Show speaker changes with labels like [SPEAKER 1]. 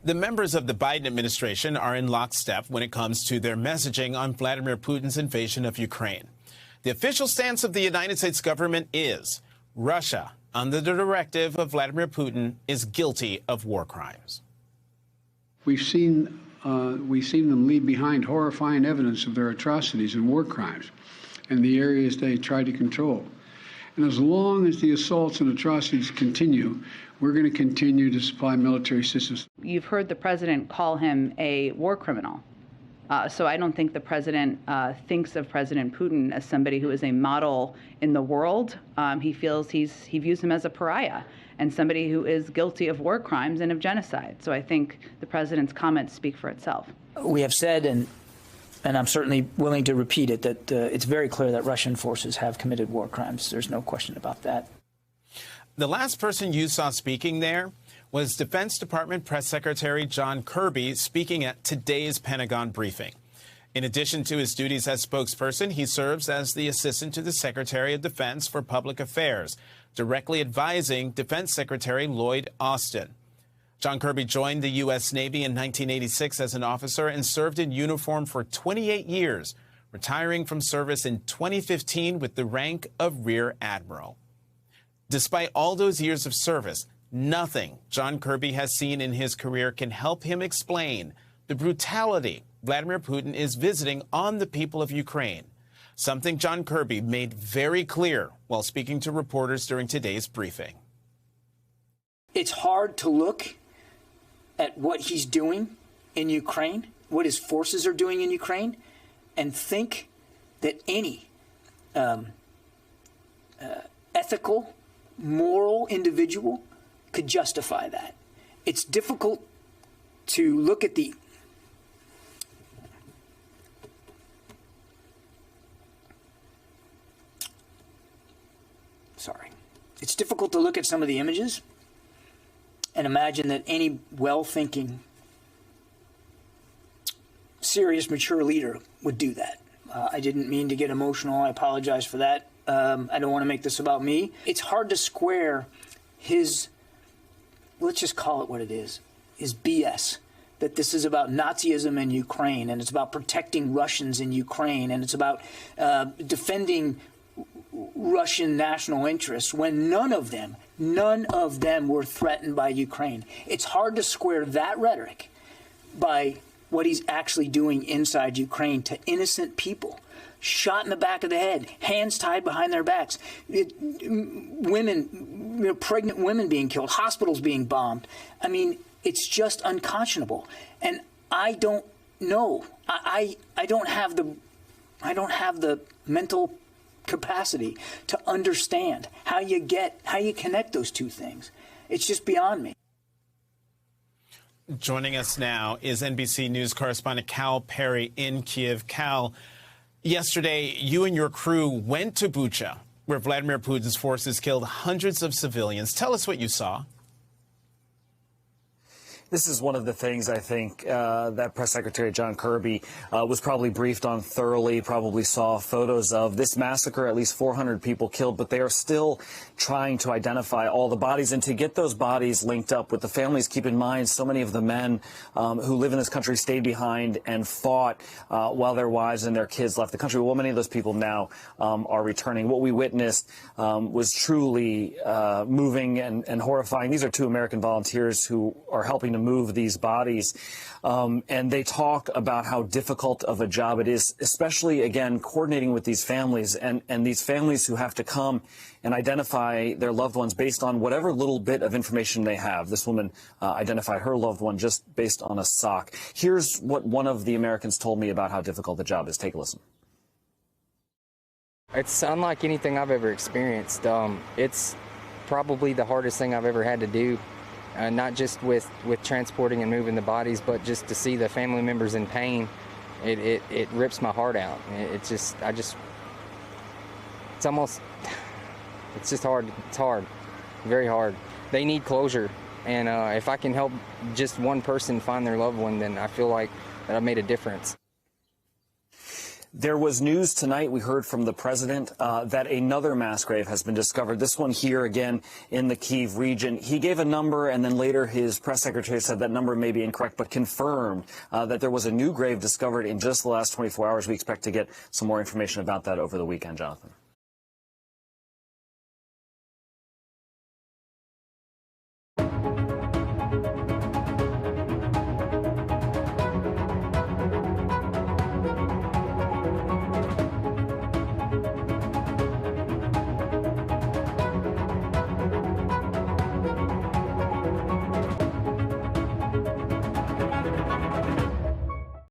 [SPEAKER 1] The members of the Biden administration are in lockstep when it comes to their messaging on Vladimir Putin's invasion of Ukraine. The official stance of the United States government is Russia, under the directive of Vladimir Putin, is guilty of war crimes.
[SPEAKER 2] We've seen them leave behind horrifying evidence of their atrocities and war crimes in the areas they tried to control. And as long as the assaults and atrocities continue, we're going to continue to supply military assistance.
[SPEAKER 3] You've heard the president call him a war criminal. So I don't think the president thinks of President Putin as somebody who is a model in the world. He views him as a pariah and somebody who is guilty of war crimes and of genocide. So I think the president's comments speak for itself.
[SPEAKER 4] We have said, and I'm certainly willing to repeat it, that it's very clear that Russian forces have committed war crimes. There's no question about that.
[SPEAKER 1] The last person you saw speaking there was Defense Department Press Secretary John Kirby speaking at today's Pentagon briefing. In addition to his duties as spokesperson, he serves as the assistant to the Secretary of Defense for Public Affairs, directly advising Defense Secretary Lloyd Austin. John Kirby joined the U.S. Navy in 1986 as an officer and served in uniform for 28 years, retiring from service in 2015 with the rank of Rear Admiral. Despite all those years of service, nothing John Kirby has seen in his career can help him explain the brutality Vladimir Putin is visiting on the people of Ukraine, something John Kirby made very clear while speaking to reporters during today's briefing.
[SPEAKER 4] It's hard to look at what he's doing in Ukraine, what his forces are doing in Ukraine, and think that any ethical, moral individual could justify that. It's difficult to look at the It's difficult to look at some of the images and imagine that any well-thinking, serious, mature leader would do that. I didn't mean to get emotional. I apologize for that. I don't want to make this about me. It's hard to square his, let's just call it what it is, his BS, that this is about Nazism in Ukraine, and it's about protecting Russians in Ukraine, and it's about defending Russian national interests, when none of them were threatened by Ukraine. It's hard to square that rhetoric by what he's actually doing inside Ukraine to innocent people. Shot in the back of the head, hands tied behind their backs, women, pregnant women being killed, hospitals being bombed. I mean, it's just unconscionable. And I don't know. I don't have the mental capacity to understand how you connect those two things. It's just beyond me.
[SPEAKER 1] Joining us now is NBC News correspondent Cal Perry in Kiev. Cal, yesterday you and your crew went to Bucha, where Vladimir Putin's forces killed hundreds of civilians. Tell us what you saw.
[SPEAKER 5] This is one of the things I think that Press Secretary John Kirby was probably briefed on thoroughly, probably saw photos of this massacre, at least 400 people killed, but they are still trying to identify all the bodies and to get those bodies linked up with the families. Keep in mind, so many of the men who live in this country stayed behind and fought while their wives and their kids left the country. Well, many of those people now are returning. What we witnessed was truly moving and horrifying. These are two American volunteers who are helping to move these bodies. And they talk about how difficult of a job it is, especially, again, coordinating with these families and these families who have to come and identify their loved ones based on whatever little bit of information they have. This woman identified her loved one just based on a sock. Here's what one of the Americans told me about how difficult the job is. Take a listen.
[SPEAKER 6] It's unlike anything I've ever experienced. It's probably the hardest thing I've ever had to do. Not just with transporting and moving the bodies, but just to see the family members in pain, it rips my heart out. It's just hard. It's hard, very hard. They need closure, and if I can help just one person find their loved one, then I feel like that I've made a difference.
[SPEAKER 5] There was news tonight, we heard from the president, that another mass grave has been discovered, this one here again in the Kyiv region. He gave a number, and then later his press secretary said that number may be incorrect, but confirmed that there was a new grave discovered in just the last 24 hours. We expect to get some more information about that over the weekend, Jonathan.